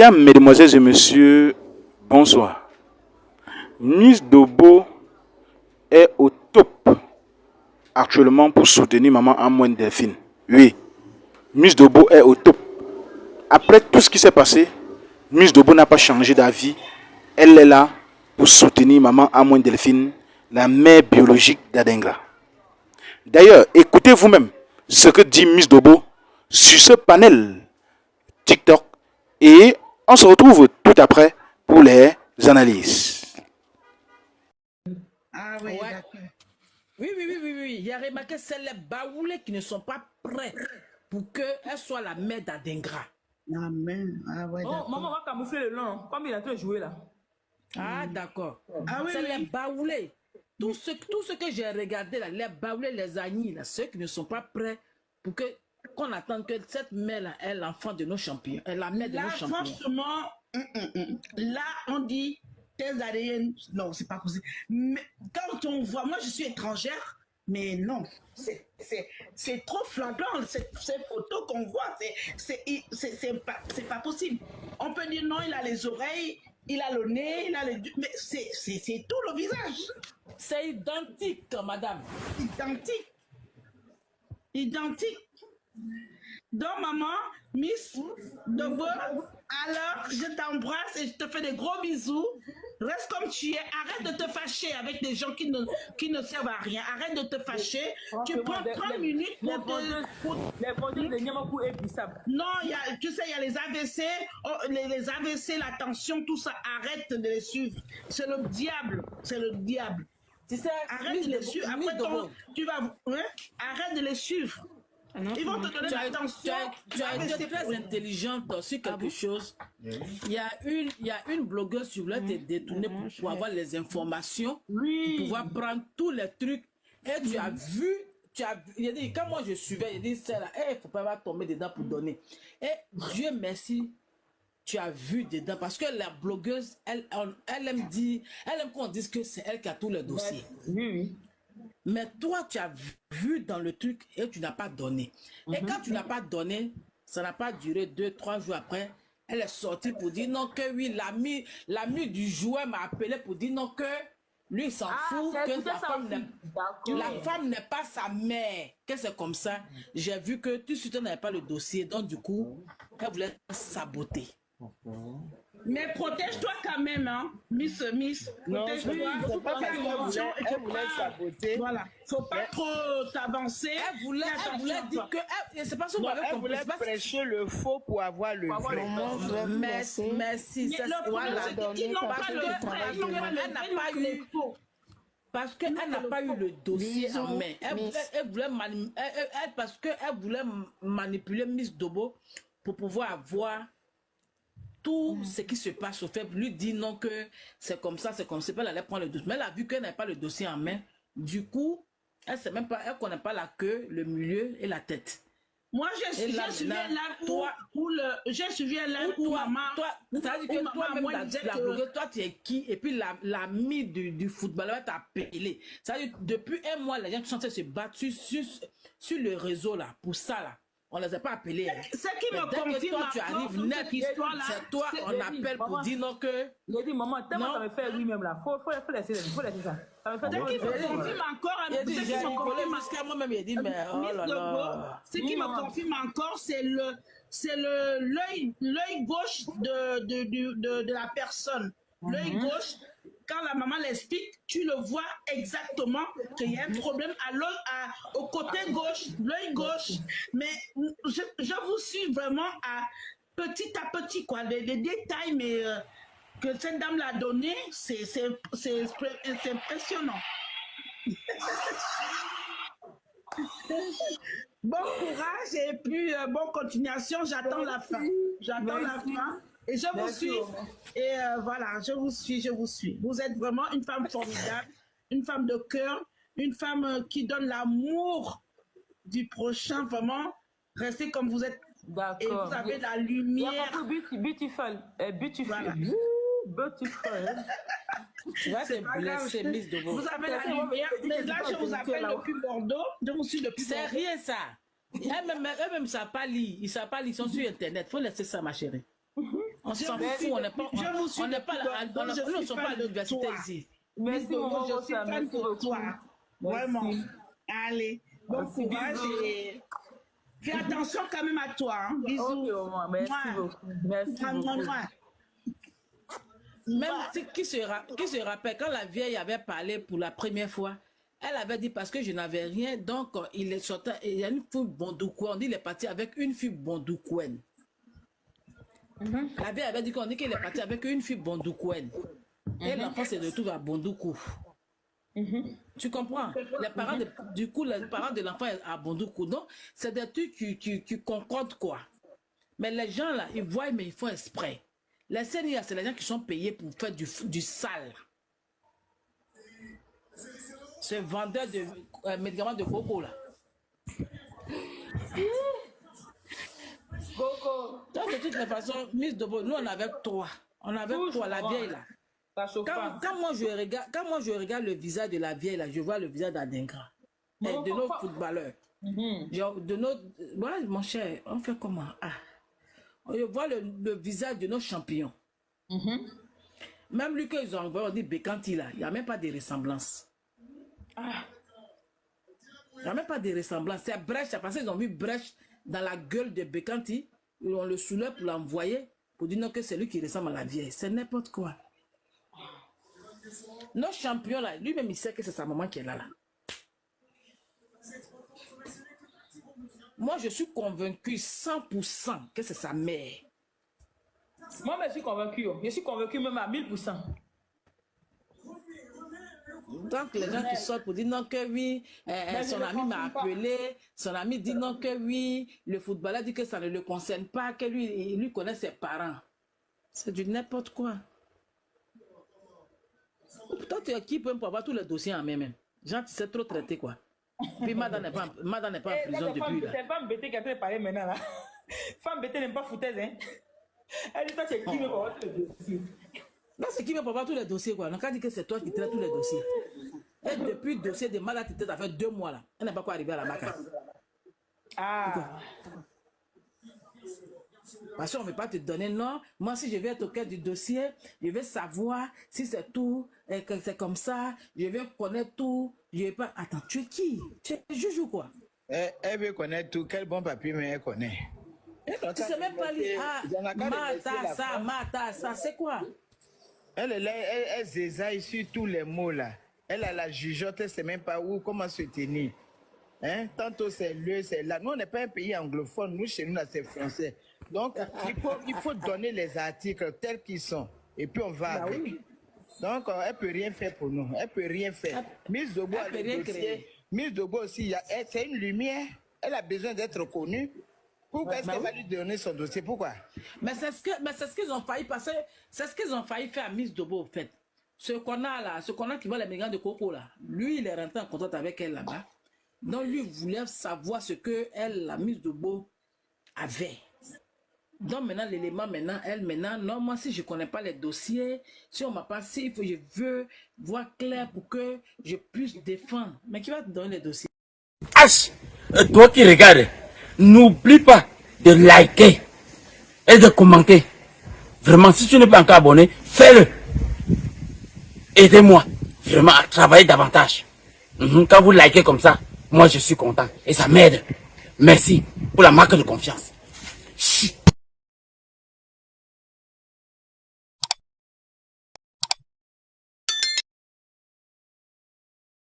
Mesdames, Mesdemoiselles et Messieurs, bonsoir. Miss Dobo est au top actuellement pour soutenir Maman Amwen Delphine. Oui, Miss Dobo est au top. Après tout ce qui s'est passé, Miss Dobo n'a pas changé d'avis. Elle est là pour soutenir Maman Amwen Delphine, la mère biologique d'Adengra. D'ailleurs, écoutez vous-même ce que dit Miss Dobo sur ce panel TikTok et on se retrouve tout après pour les analyses. Ah oui, Ouais. d'accord. Oui. Il y a remarqué, c'est les baoulés qui ne sont pas prêts pour qu'elle soit la mère d'Adengra. Amen. Ah ouais, Oh, d'accord. maman va camoufler le nom, comme il est en train de jouer là. Ah, d'accord. Ah oui, C'est les oui. baoulés. Tout ce que j'ai regardé là, les baoulés, les agnis, là, ceux qui ne sont pas prêts pour qu'on attende que cette mère-là est l'enfant de nos champions, la mère de Là, nos champions. franchement, là, on dit tes ADN. Non, c'est pas possible. Mais quand on voit, moi, je suis étrangère, mais non, c'est trop flagrant. Ces photos qu'on voit, c'est pas possible. On peut dire non, il a les oreilles, il a le nez, il a les. Mais c'est tout le visage. C'est identique, madame. Identique. Identique. Donc, maman, Miss Dobo, alors je t'embrasse et je te fais des gros bisous. Reste comme tu es. Arrête de te fâcher avec des gens qui ne servent à rien. Arrête de te fâcher. Tu prends 30 minutes pour te. Les vendeurs de Niamakou et Bissab. Non, tu sais, il y a les AVC, les AVC, la tension, tout ça. Arrête de les suivre. C'est le diable. C'est le diable. Tu sais, Arrête de les suivre. Après, tu vas. Hein? Arrête de les suivre. Ils vont te donner l'attention. Tu as été très intelligente sur quelque chose. Il y a une blogueuse qui voulait te détourner pour avoir les informations, pour pouvoir prendre tous les trucs. Et tu as vu, il a dit, quand moi je suivais, il dit, c'est là, il ne faut pas tomber dedans pour donner. Et Dieu merci, tu as vu dedans, parce que la blogueuse, elle aime qu'on dise que c'est elle qui a tous les dossiers. Oui. Mais toi, tu as vu dans le truc et tu n'as pas donné. Et quand tu n'as pas donné, ça n'a pas duré 2-3 jours après. Elle est sortie pour dire non que oui, l'ami du joueur m'a appelé pour dire non que lui il s'en fout, que la femme n'est pas sa mère, que c'est comme ça. J'ai vu que tout de suite elle n'avait pas le dossier, donc du coup, elle voulait saboter. Mais protège-toi quand même, hein, Miss. Protège-toi. Elle voulait saboter. Voilà. Faut pas trop t'avancer. Elle voulait dire que. C'est pas ça elle voulait prêcher le faux pour avoir le vrai. Merci. Le problème, c'est qu'ils n'ont pas le vrai. Parce qu'elle n'a pas eu le dossier en main. Parce qu'elle voulait manipuler Miss Dobo pour pouvoir avoir tout ce qui se passe au fait, lui dit non que c'est comme ça, elle allait prendre le dossier. Mais elle a vu qu'elle n'avait pas le dossier en main. Du coup, elle ne connaît pas la queue, le milieu et la tête. Moi, j'ai suivi un live où maman... Ça veut dire que toi-même, la blogueuse, toi, tu es qui? Et puis l'ami du footballeur t'a appelé. Ça veut dire depuis un mois, les gens qui sont en train de se battre sur le réseau, là, pour ça, là. On ne les a pas appelés. Ce qui me confirme toi, tu arrives net, c'est toi, on appelle pour dire non que... Il a dit, maman, tellement ça me fait lui-même là. Faut laisser ça. Ça me fait ce qui me confirme encore... Ce qui me confirme encore, c'est l'œil gauche de la personne. L'œil gauche, quand la maman l'explique, tu le vois exactement qu'il y a un problème au côté gauche, l'œil gauche. Mais je vous suis vraiment petit à petit, quoi. Les détails que cette dame l'a donné, c'est impressionnant. Bon courage et puis bonne continuation. J'attends la fin. Et je vous suis. Et voilà, je vous suis. Vous êtes vraiment une femme formidable, une femme de cœur, une femme qui donne l'amour du prochain, vraiment. Restez comme vous êtes. D'accord. Et vous avez la lumière. Beautiful. Voilà. Beautiful. Tu vas te blesser, Miss Dobo. Vous avez la lumière. Mais là, je vous appelle depuis Bordeaux. Je vous suis depuis Bordeaux. C'est rien ça. Eux-mêmes, ils ne savent pas lire. Ils ne savent pas lire. Ils sont sur Internet. Il faut laisser ça, ma chérie. On s'en fout, on n'est pas, Je vous suis on n'est pas, depuis longtemps, nous ne sommes pas à fan de l'université toi. ici. Merci, Dodo, maman, je suis ça, fan merci de beaucoup. toi. Vraiment. Merci. Allez, bon Merci, courage bisous. et fais attention quand même à toi. Hein. Bisous. Ok, maman, merci Mouah. beaucoup. Merci Mouah, beaucoup. mouah. Même qui se rappelle, quand la vieille avait parlé pour la première fois, elle avait dit parce que je n'avais rien, donc il est sorti, il y a une fille Bondoukouen, on dit qu'il est parti avec une fille Bondoukouen. La vieille avait dit qu'on dit qu'il est parti avec une fille Bondoukouen. Et l'enfant se retrouve à Bondoukou. Tu comprends? Les parents du coup, les parents de l'enfant est à Bondoukou. Donc, c'est des trucs qui concordent quoi. Mais les gens là, ils voient, mais ils font exprès. Les CNIA, c'est les gens qui sont payés pour faire du sale. Ce vendeur de médicaments de coco là. Coco, Donc, de toutes les façons, Miss Dobo, nous on avait trois. On avait trois, la vieille là. ça chauffe pas. Quand moi je regarde le visage de la vieille là, je vois le visage d'Adengra. De nos footballeurs. De nos. Voilà, mon cher, on fait comment? Je vois le visage de nos champions. Même lui qu'ils ont envoyé, on dit Bekanti là, il n'y a même pas de ressemblance. Il n'y a même pas de ressemblance. C'est Brèche, parce qu'ils ont vu Brèche dans la gueule de Bekanti, on le soulève pour l'envoyer, pour dire non que c'est lui qui ressemble à la vieille. C'est n'importe quoi. Nos champions là, lui-même il sait que c'est sa maman qui est là. Moi je suis convaincu 100% que c'est sa mère. Moi, je suis convaincu. Je suis convaincu même à 1000%. Donc les gens qui sortent pour dire non que oui, son ami m'a appelé, son ami dit non que oui, le footballeur dit que ça ne le concerne pas, que lui, il lui connaît ses parents. C'est du n'importe quoi. Toi, tu es qui peut avoir tous les dossiers en même. Genre, tu sais trop traiter quoi. Puis Madame n'est pas en prison depuis là. C'est femme bêtée qui a fait parler maintenant là. Femme bêtée n'aime pas foutaise, hein. Elle dit toi, c'est qui veut pas avoir tous les dossiers. Non, c'est qui veut pas avoir tous les dossiers quoi. On a dit que c'est toi qui traites tous les dossiers. Et depuis le dossier de malade, tu t'as fait 2 mois là. Elle n'est pas quoi arriver à la maca. Parce qu'on ne veut pas te donner non. Moi, si je vais être au cœur du dossier, je vais savoir si c'est tout, et que c'est comme ça, je vais connaître tout. Je vais pas. Attends, tu es qui? Tu es juge ou quoi? Elle veut connaître tout. Quel bon papier, mais elle connaît. Tu sais même pas lire. Mata, ça, c'est quoi? Elle zézaille sur tous les mots là. Elle a la jugeote, elle ne sait même pas où, comment se tenir. Hein? Tantôt c'est le, c'est là. Nous, on n'est pas un pays anglophone. Nous, chez nous, là, c'est français. Donc, il faut donner les articles tels qu'ils sont. Et puis, on va avec. Oui. Donc, elle ne peut rien faire pour nous. Elle ne peut rien faire. Miss Dobo a le dossier. Miss Dobo aussi, c'est une lumière. Elle a besoin d'être connue. Pourquoi est-ce qu'elle va lui donner son dossier? Pourquoi? Mais c'est ce qu'ils ont failli passer. C'est ce qu'ils ont failli faire à Miss Dobo, en fait. Ce qu'on a là, qui vend les mégas de coco là, lui, il est rentré en contact avec elle là-bas. Donc, lui voulait savoir ce que elle, la Miss Dobo, avait. Donc, maintenant, l'élément, non, moi, si je ne connais pas les dossiers, si on m'a passé, je veux voir clair pour que je puisse défendre. Mais qui va te donner les dossiers? H, toi qui regardes, n'oublie pas de liker et de commenter. Vraiment, si tu n'es pas encore abonné, fais-le. Aidez-moi vraiment à travailler davantage. Quand vous likez comme ça, moi je suis content et ça m'aide. Merci pour la marque de confiance.